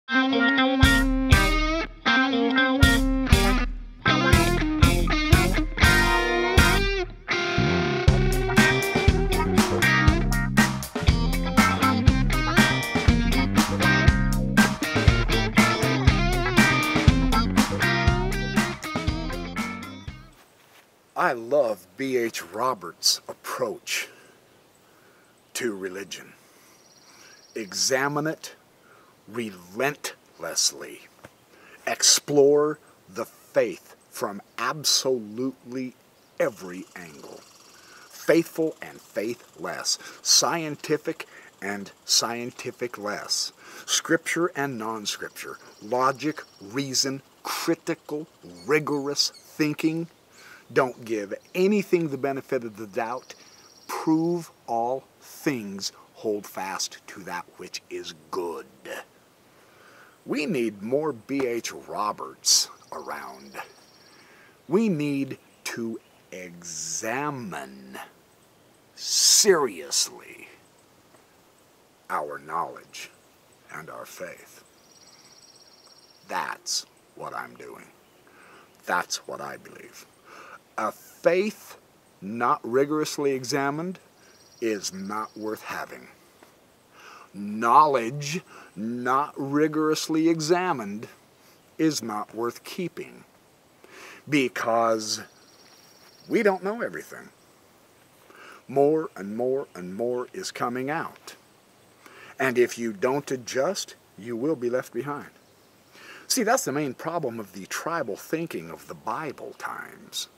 I love B.H. Roberts' approach to religion. Examine it relentlessly. Explore the faith from absolutely every angle. Faithful and faithless. Scientific and scientific-less. Scripture and non-scripture. Logic, reason, critical, rigorous thinking. Don't give anything the benefit of the doubt. Prove all things. Hold fast to that which is good. We need more B.H. Roberts around. We need to examine seriously our knowledge and our faith. That's what I'm doing. That's what I believe. A faith not rigorously examined is not worth having. Knowledge not rigorously examined is not worth keeping, because we don't know everything. More and more and more is coming out. And if you don't adjust, you will be left behind. See, that's the main problem of the tribal thinking of the Bible times.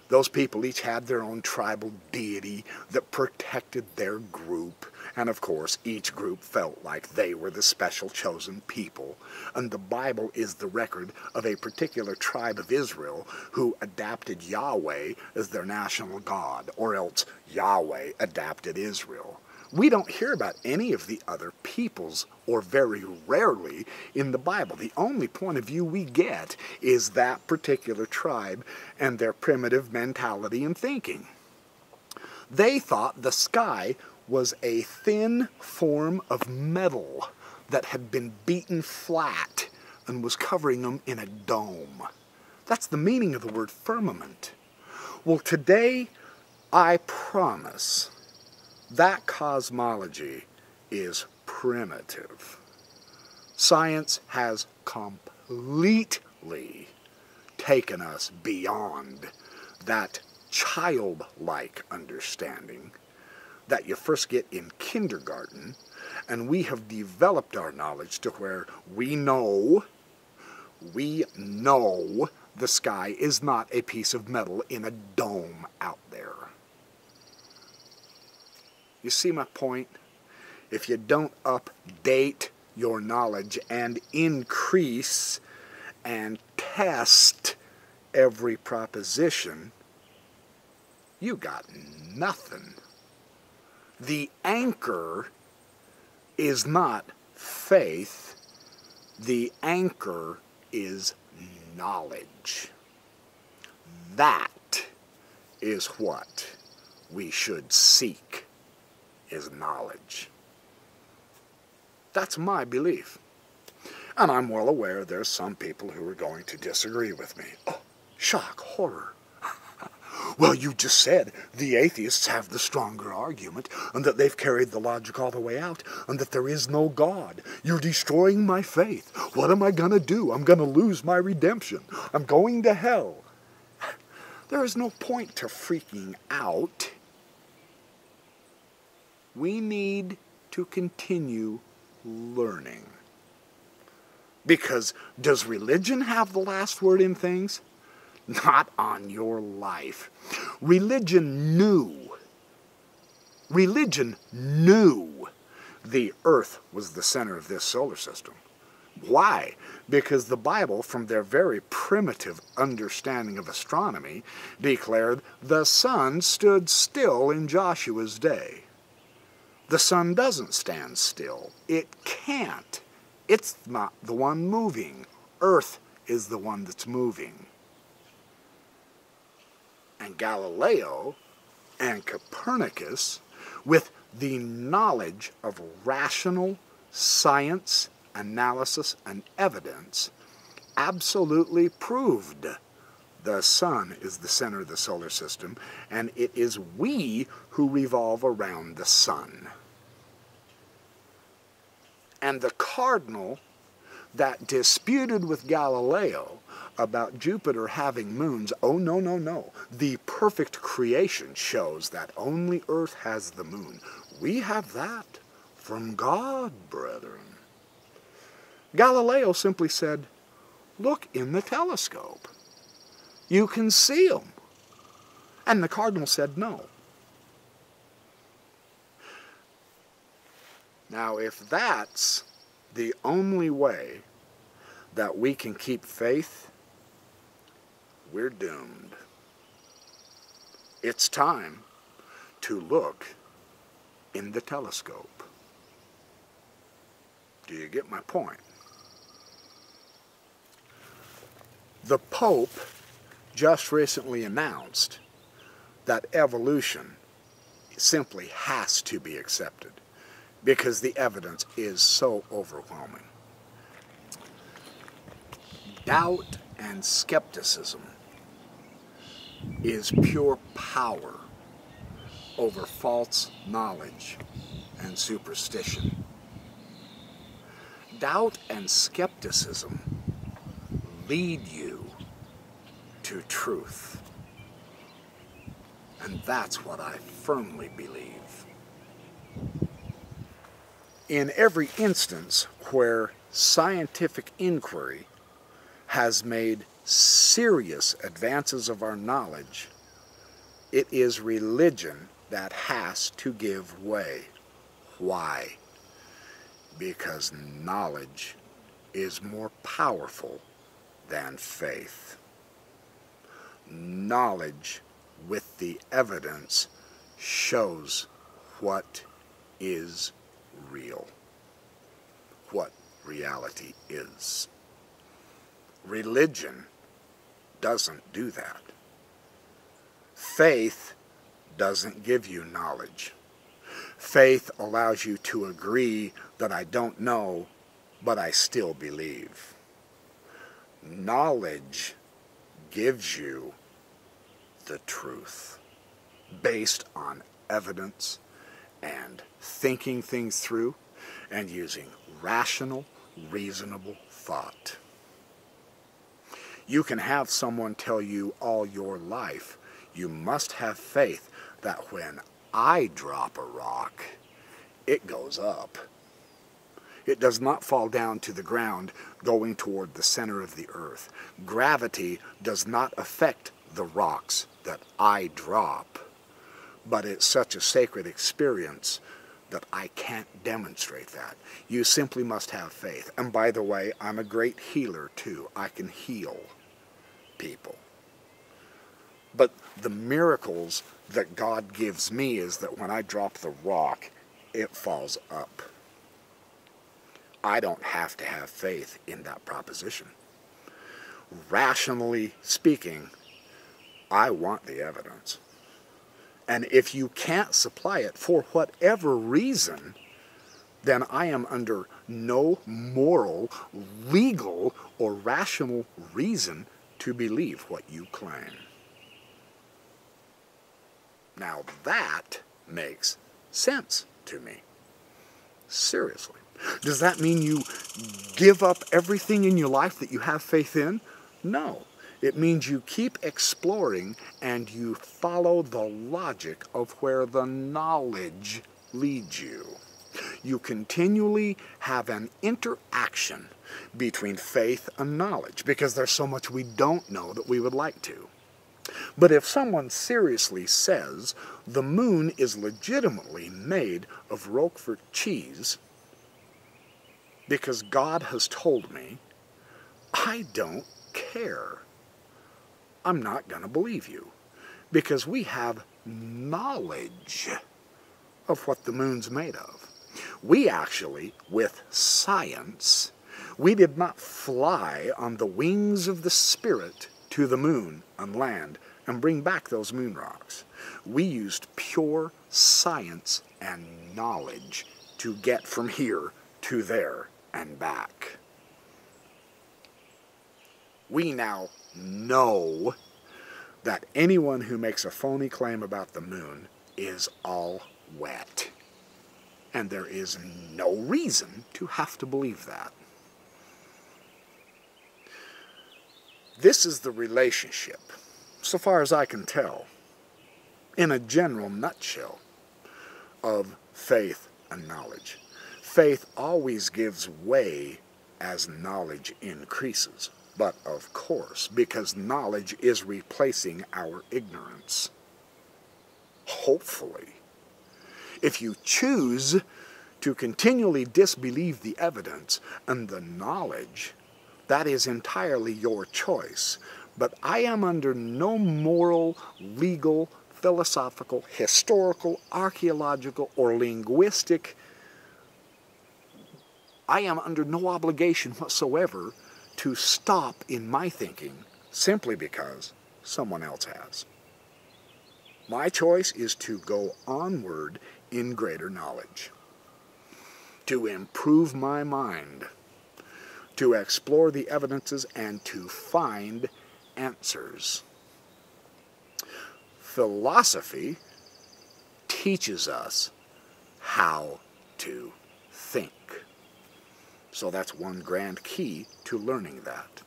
Those people each had their own tribal deity that protected their group. And of course, each group felt like they were the special chosen people. And the Bible is the record of a particular tribe of Israel who adapted Yahweh as their national god, or else Yahweh adapted Israel. We don't hear about any of the other peoples, or very rarely, in the Bible. The only point of view we get is that particular tribe and their primitive mentality and thinking. They thought the sky was a thin form of metal that had been beaten flat and was covering them in a dome. That's the meaning of the word firmament. Well, today, I promise that cosmology is primitive. Science has completely taken us beyond that childlike understanding that you first get in kindergarten, and we have developed our knowledge to where we know the sky is not a piece of metal in a dome out there. You see my point? If you don't update your knowledge and increase and test every proposition, you got nothing. The anchor is not faith. The anchor is knowledge. That is what we should seek, is knowledge. That's my belief. And I'm well aware there's some people who are going to disagree with me. Oh, shock, horror. Well, you just said the atheists have the stronger argument, and that they've carried the logic all the way out, and that there is no God. You're destroying my faith. What am I going to do? I'm going to lose my redemption. I'm going to hell. There is no point to freaking out. We need to continue learning. Because does religion have the last word in things? Not on your life. Religion knew the earth was the center of this solar system. Why? Because the Bible, from their very primitive understanding of astronomy, declared the sun stood still in Joshua's day. The sun doesn't stand still. It can't. It's not the one moving. Earth is the one that's moving. And Galileo and Copernicus, with the knowledge of rational science analysis, and evidence absolutely proved the sun is the center of the solar system, and it is we who revolve around the sun. And the cardinal that disputed with Galileo about Jupiter having moons, oh no, no, no. The perfect creation shows that only Earth has the moon. We have that from God, brethren. Galileo simply said, look in the telescope. You can see them. And the cardinal said no. Now, if that's the only way that we can keep faith, we're doomed. It's time to look in the telescope. Do you get my point? The Pope just recently announced that evolution simply has to be accepted because the evidence is so overwhelming. Doubt and skepticism is pure power over false knowledge and superstition. Doubt and skepticism lead you to truth. And that's what I firmly believe. In every instance where scientific inquiry has made serious advances of our knowledge, it is religion that has to give way. Why? Because knowledge is more powerful than faith. Knowledge with the evidence shows what is real, what reality is. Religion doesn't do that. Faith doesn't give you knowledge. Faith allows you to agree that I don't know, but I still believe. Knowledge gives you the truth based on evidence and thinking things through and using rational, reasonable thought. You can have someone tell you all your life, you must have faith that when I drop a rock, it goes up. It does not fall down to the ground going toward the center of the earth. Gravity does not affect the rocks that I drop, but it's such a sacred experience that I can't demonstrate that. You simply must have faith. And by the way, I'm a great healer too. I can heal people. But the miracles that God gives me is that when I drop the rock, it falls up. I don't have to have faith in that proposition. Rationally speaking, I want the evidence. And if you can't supply it for whatever reason, then I am under no moral, legal, or rational reason to believe what you claim. Now that makes sense to me. Seriously. Does that mean you give up everything in your life that you have faith in? No. It means you keep exploring and you follow the logic of where the knowledge leads you. You continually have an interaction between faith and knowledge because there's so much we don't know that we would like to. But if someone seriously says the moon is legitimately made of Roquefort cheese because God has told me, I don't care. I'm not going to believe you because we have knowledge of what the moon's made of. We actually, with science, we did not fly on the wings of the Spirit to the moon and land and bring back those moon rocks. We used pure science and knowledge to get from here to there. and back. We now know that anyone who makes a phony claim about the moon is all wet. And there is no reason to have to believe that. This is the relationship, so far as I can tell, in a general nutshell, of faith and knowledge. Faith always gives way as knowledge increases. But of course, because knowledge is replacing our ignorance. Hopefully. If you choose to continually disbelieve the evidence and the knowledge, that is entirely your choice. But I am under no moral, legal, philosophical, historical, archaeological, or linguistic, I am under no obligation whatsoever to stop in my thinking simply because someone else has. My choice is to go onward in greater knowledge, to improve my mind, to explore the evidences and to find answers. Philosophy teaches us how to think. So that's one grand key to learning that.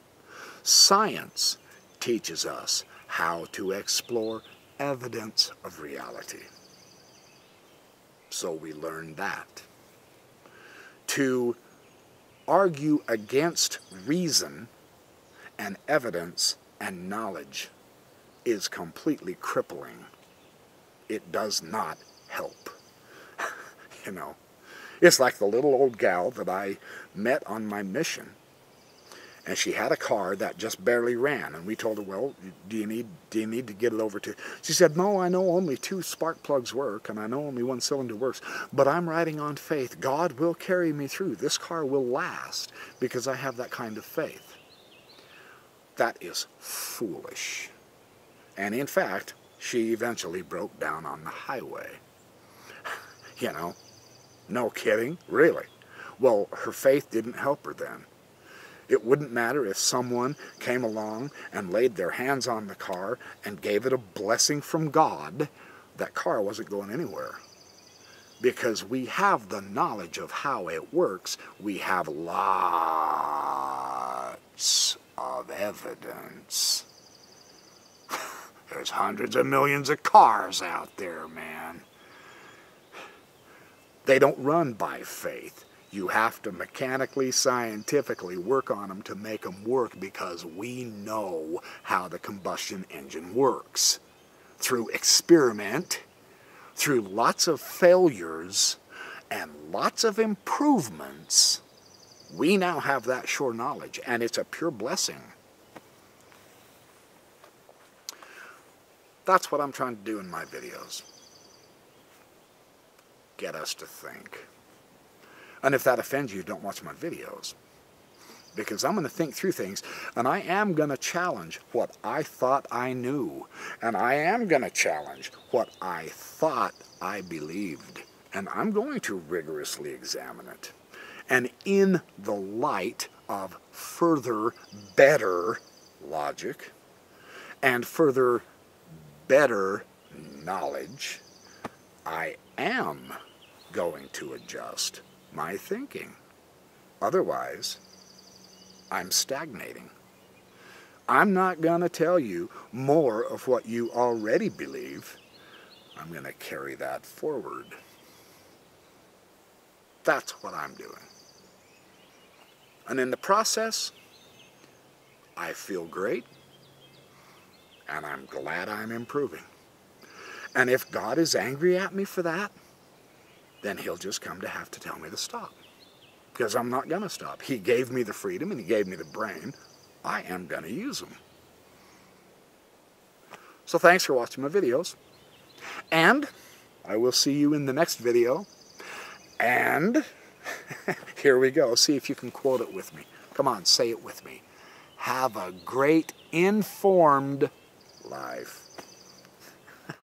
Science teaches us how to explore evidence of reality. So we learn that. To argue against reason and evidence and knowledge is completely crippling. It does not help. You know. It's like the little old gal that I met on my mission. And she had a car that just barely ran. And we told her, well, do you need to get it over to... She said, no, I know only 2 spark plugs work, and I know only 1 cylinder works. But I'm riding on faith. God will carry me through. This car will last because I have that kind of faith. That is foolish. And in fact, she eventually broke down on the highway. You know. No kidding? Really? Well, her faith didn't help her then. It wouldn't matter if someone came along and laid their hands on the car and gave it a blessing from God. That car wasn't going anywhere. Because we have the knowledge of how it works. We have lots of evidence. There's hundreds of millions of cars out there, man. They don't run by faith. You have to mechanically, scientifically work on them to make them work because we know how the combustion engine works. Through experiment, through lots of failures, and lots of improvements, we now have that sure knowledge, and it's a pure blessing. That's what I'm trying to do in my videos. Get us to think. And if that offends you, don't watch my videos. Because I'm going to think through things, and I am going to challenge what I thought I knew. And I am going to challenge what I thought I believed. And I'm going to rigorously examine it. And in the light of further, better logic, and further, better knowledge, I am going to adjust my thinking. Otherwise, I'm stagnating. I'm not going to tell you more of what you already believe. I'm going to carry that forward. That's what I'm doing. And in the process, I feel great, and I'm glad I'm improving. And if God is angry at me for that, then he'll just come to have to tell me to stop. Because I'm not going to stop. He gave me the freedom and he gave me the brain. I am going to use them. So thanks for watching my videos. And I will see you in the next video. And here we go. See if you can quote it with me. Come on, say it with me. Have a great informed life.